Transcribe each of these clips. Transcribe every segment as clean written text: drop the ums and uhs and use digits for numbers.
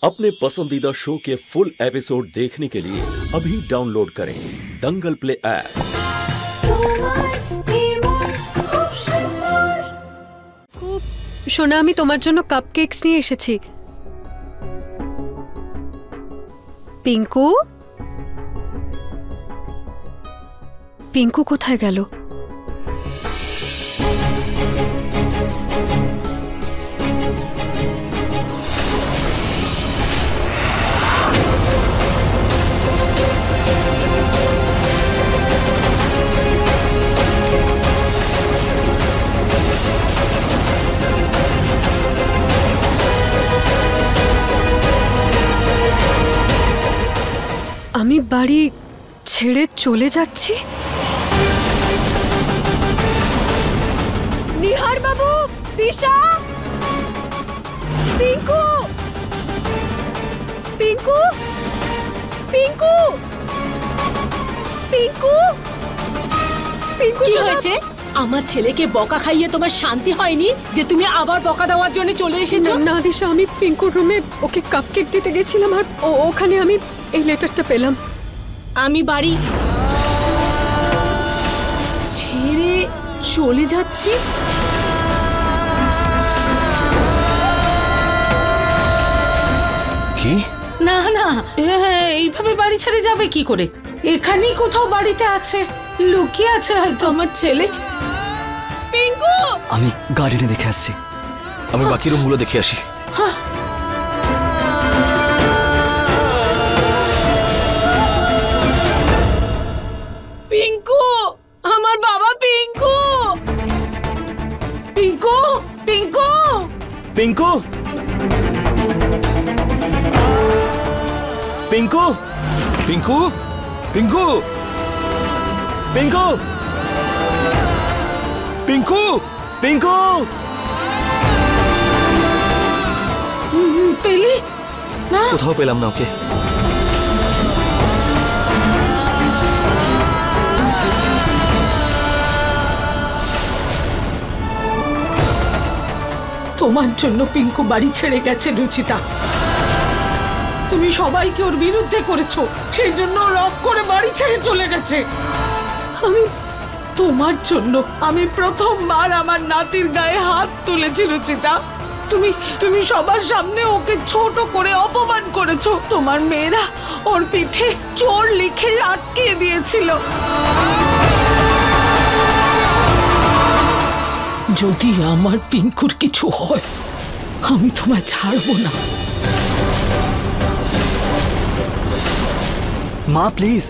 अपने पसंदीदा शो के फुल एपिसोड देखने के लिए अभी डाउनलोड करें दंगल प्ले ऐप। সোনা, আমি তোমার জন্য কাপকেকস নিয়ে এসেছি। পিঙ্কু, পিঙ্কু কোথায় গেল? আমি বাড়ি ছেড়ে চলে যাচ্ছি? নিহার বাবু, দিশা, পিঙ্কু, পিঙ্কু, পিঙ্কু, পিঙ্কু, পিঙ্কু, কি হয়েছে? আমার ছেলেকে বকা খাইয়ে তোমার শান্তি হয়নি যে তুমি আবার বকা দেওয়ার জন্য চলে এসেছো? না দিশা, আমি পিঙ্কুর রুমে ওকে কাপকেক দিতে গেছিলাম আর ওখানে আমি এই লেটারটা পেলাম। আমি বাড়ি ছেড়ে চলে যাচ্ছি? কি? না না, এইভাবে বাড়ি ছেড়ে যাবে কি করে? এখানেই কোথাও বাড়িতে আছে, লুকিয়ে আছে হয়তো আমার ছেলে। পিঙ্কু, আমি গার্ডেনে দেখে আসছি। আমি বাকি রুমগুলো দেখে আসি। পিঙ্কু, আমার বাবা পিঙ্কু। পিঙ্কু, পিঙ্কু, পিঙ্কু, পিঙ্কু, পিঙ্কু, পিঙ্কু, পিঙ্কু, পিঙ্কু, পিঙ্কু। পেলি না? কোথাও পেলাম না ওকে। তোমার জন্য পিঙ্কু বাড়ি ছেড়ে গেছে রুচিতা। তুমি সবাইকে ওর বিরুদ্ধে করেছো, সেই জন্য রক করে বাড়ি ছেড়ে চলে গেছে। আমি তোমার জন্য আমি প্রথমবার আমার নাতির গায়ে হাত তুলেছি রুচিতা। তুমি সবার সামনে ওকে ছোট করে অপমান করেছো। তোমার মেয়েরা ওর পিঠে চোর লিখে আটকে দিয়েছিল। যদি আমার পিঙ্কুর কিছু হয়, আমি তোমায় ছাড়বো না। মা প্লিজ,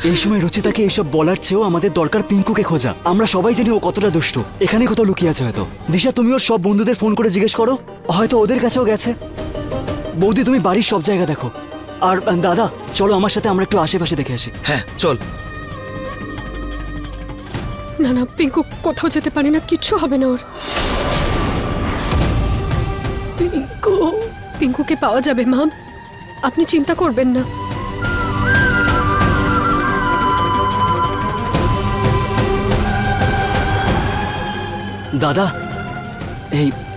এই সময় রুচিতাকে এইসব বলার চেয়েও আমাদের দরকার পিঙ্কুকে খোঁজা। আমরা সবাই জানি ও কতটা দুষ্ট। এখানে কোথাও লুকিয়ে আছে হয়তো। দিশা, তুমি ওর সব বন্ধুদের ফোন করে জিজ্ঞেস করো, হয়তো ওদের কাছেও গেছে। বৌদি, তুমি বাড়ির সব জায়গা দেখো। আর দাদা, চলো আমার সাথে, আমরা একটু আশেপাশে দেখে আসি। হ্যাঁ চল। না না, পিঙ্কু কোথাও যেতে পারে না, কিচ্ছু হবে না ওর। পিঙ্কু, পিঙ্কুকে পাওয়া যাবে মা, আপনি চিন্তা করবেন না। দাদা,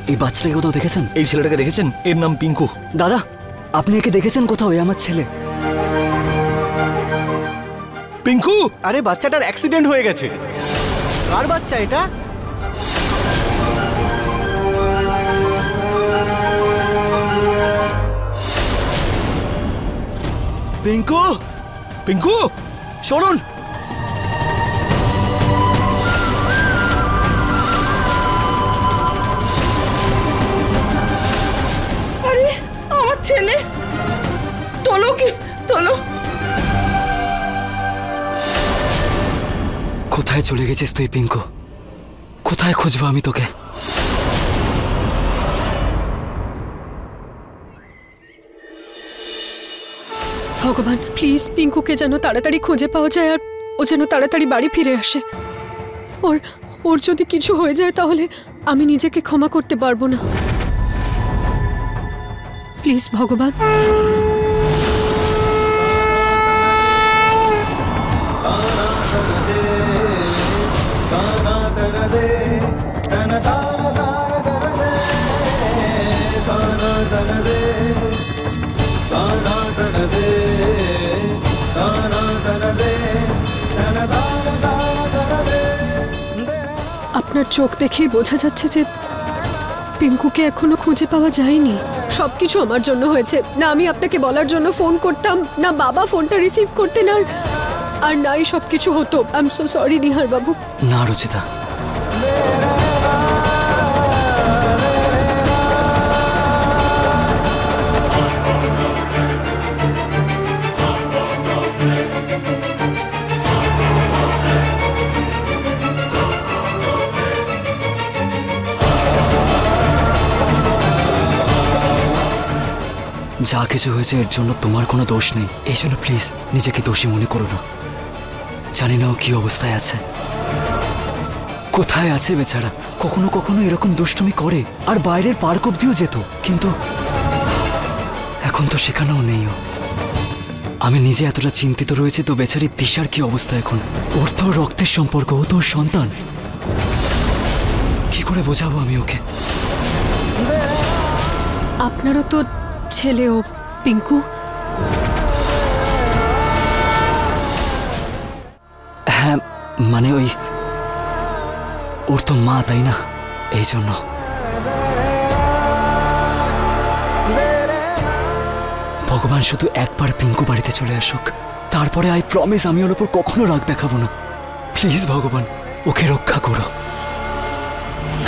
এই বাচ্চাটাকে কোথাও দেখেছেন? এই ছেলেটাকে দেখেছেন? এর নাম পিঙ্কু। দাদা, আপনি একে দেখেছেন কোথাও? এ আমার ছেলে। পিঙ্কু, আরে বাচ্চাটার অ্যাক্সিডেন্ট হয়ে গেছে। কার বাচ্চা এটা? পিঙ্কু, পিঙ্কু, শুনুন। আরে আমার ছেলে, তোলো কি তোলো। কোথায় চলে গেছিস তুই পিঙ্কু? কোথায় খুঁজবো আমি তোকে? ভগবান, প্লিজ পিঙ্কুকে যেন তাড়াতাড়ি খুঁজে পাওয়া যায় আর ও যেন তাড়াতাড়ি বাড়ি ফিরে আসে। ওর যদি কিছু হয়ে যায় তাহলে আমি নিজেকে ক্ষমা করতে পারবো না। প্লিজ ভগবান। আপনার চোখ দেখেই বোঝা যাচ্ছে যে পিঙ্কুকে এখনো খুঁজে পাওয়া যায়নি। সবকিছু আমার জন্য হয়েছে। না আমি আপনাকে বলার জন্য ফোন করতাম, না বাবা ফোনটা রিসিভ করতেন, আর নাই সবকিছু হতো। I am so sorry Nihar বাবু। না রচিতা, যা কিছু হয়েছে এর জন্য তোমার কোনো দোষ নেই। এই জন্য প্লিজ নিজেকে দোষী মনে করো না। জানি না ও কি অবস্থায় আছে, কোথায় আছে বেচারা। কখনো কখনো এরকম দুষ্টুমি করে, আর বাইরের পার্ক অব্দিও যেত, কিন্তু এখন তো সেখানেও নেই ও। আমি নিজে এতটা চিন্তিত রয়েছে, তো বেচারি দিশার কি অবস্থা এখন? ওর তো রক্তের সম্পর্ক, ও তো ওর সন্তান। কি করে বোঝাবো আমি ওকে? আপনারও তো ছেলে ও পিঙ্কু। হ্যাঁ মানে ওই ওর তো মা, তাই না? এই জন্য ভগবান শুধু একবার পিঙ্কু বাড়িতে চলে আসুক, তারপরে আই প্রমিস আমি ওর উপর কখনো রাগ দেখাবো না। প্লিজ ভগবান ওকে রক্ষা করো।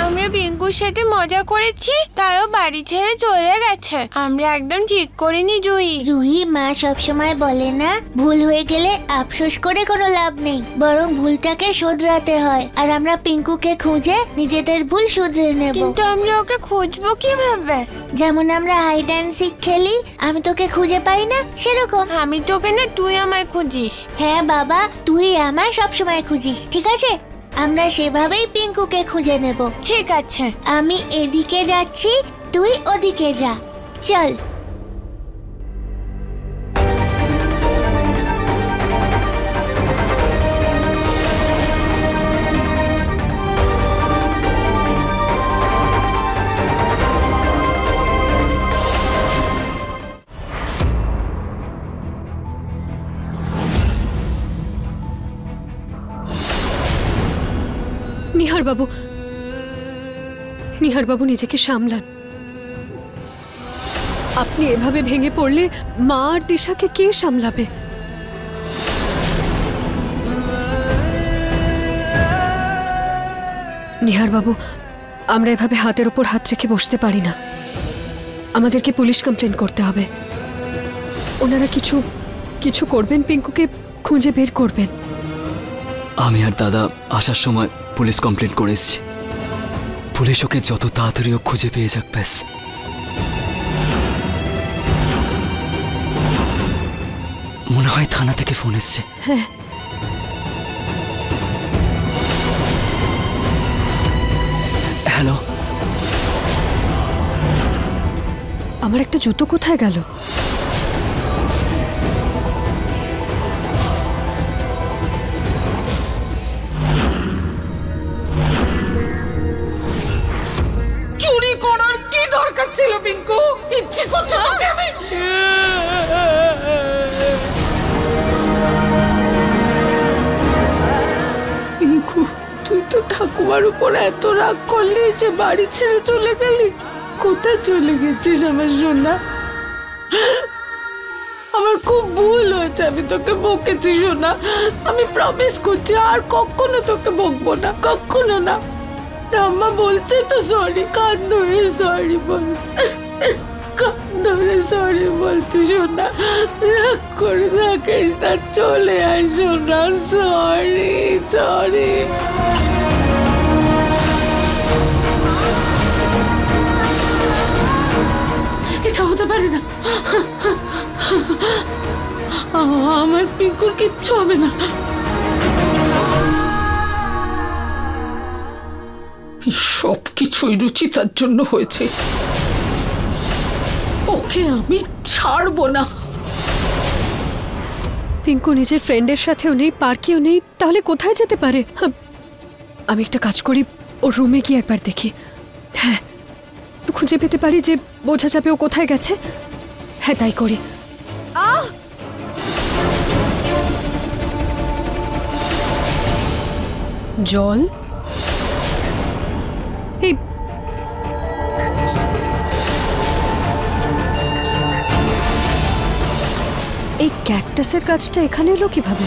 আমরা পিঙ্কুর সাথে মজা করেছি, তাও বাড়ি ছেড়ে চলে গেছে। আমরা একদম ঠিক করিনি জুহি। রুহি, মা সবসময় বলে না, ভুল হয়ে গেলে আফসোস করে কোনো লাভ নেই, বরং ভুলটাকে শোধরাতে হয়। আর আমরা পিঙ্কুকে খুঁজে নিজেদের ভুল শুধরে নেব। কিন্তু আমরা ওকে খুঁজবো কিভাবে? যেমন আমরা হাইড অ্যান্ড সিক খেলি, আমি তোকে খুঁজে পাই না, সেরকম। আমি তোকে না, তুই আমায় খুঁজিস। হ্যাঁ বাবা, তুই আমায় সবসময় খুঁজিস, ঠিক আছে? আমরা সেভাবেই পিঙ্কুকে খুঁজে নেব। ঠিক আছে, আমি এদিকে যাচ্ছি, তুই ওদিকে যা, চল। নিহার বাবু নিজেকে সামলান। আপনি এভাবে ভেঙে পড়লে মা আর দিশাকে কে সামলাবে? নিহার বাবু, আমরা এভাবে হাতের উপর হাত রেখে বসতে পারি না। আমাদেরকে পুলিশ কমপ্লেন করতে হবে। ওনারা কিছু কিছু করবেন, পিঙ্কুকে খুঁজে বের করবেন। আমি আর দাদা আসার সময় পুলিশ কমপ্লেন করে এসেছি। পুলিশ ওকে যত তাড়াতাড়ি ও খুঁজে পেয়ে যাক ব্যাস। মনে হয় থানা থেকে ফোন এসছে। হ্যাঁ, হ্যালো, আমার একটা জুতো কোথায় গেল? চুরি করার কি দরকার ছিল পিঙ্কু? ইচ্ছে করছে তোকে আমি। পিঙ্কু, তুই তো ঠাকুমার উপর এত রাগ করলি যে বাড়ি ছেড়ে চলে গেলি। কোথায় চলে গেছিস আমার সোনা? আমার খুব ভুল হয়েছে, আমি তোকে বকেছি সোনা। আমি প্রমিস করছি আর কখনো তোকে বকবো না, কখনো না। আম্মা বলছে তো সরি, কান ধরে সরি বল, কান ধরে সরি বলছি সোনা। রাগ করে থাকিস না, চলে আয় সোনা। Sorry sorry. এটা হতে পারে না, আমার পিঙ্কুর কিচ্ছু হবে না। সবকিছুই রুচিতার জন্য হয়েছে, ওকে আমি ছাড়বো না। পিঙ্কু নিজের ফ্রেন্ডের সাথেও নেই, পার্কেও নেই, তাহলে কোথায় যেতে পারে? আমি একটা কাজ করি, ওর রুমে গিয়ে একবার দেখি। হ্যাঁ, খুঁজে পেতে পারি যে বোঝা যাবে ও কোথায় গেছে। হ্যাঁ, তাই করি। জল? এই ক্যাকটাসের গাছটা এখানে এলো কিভাবে?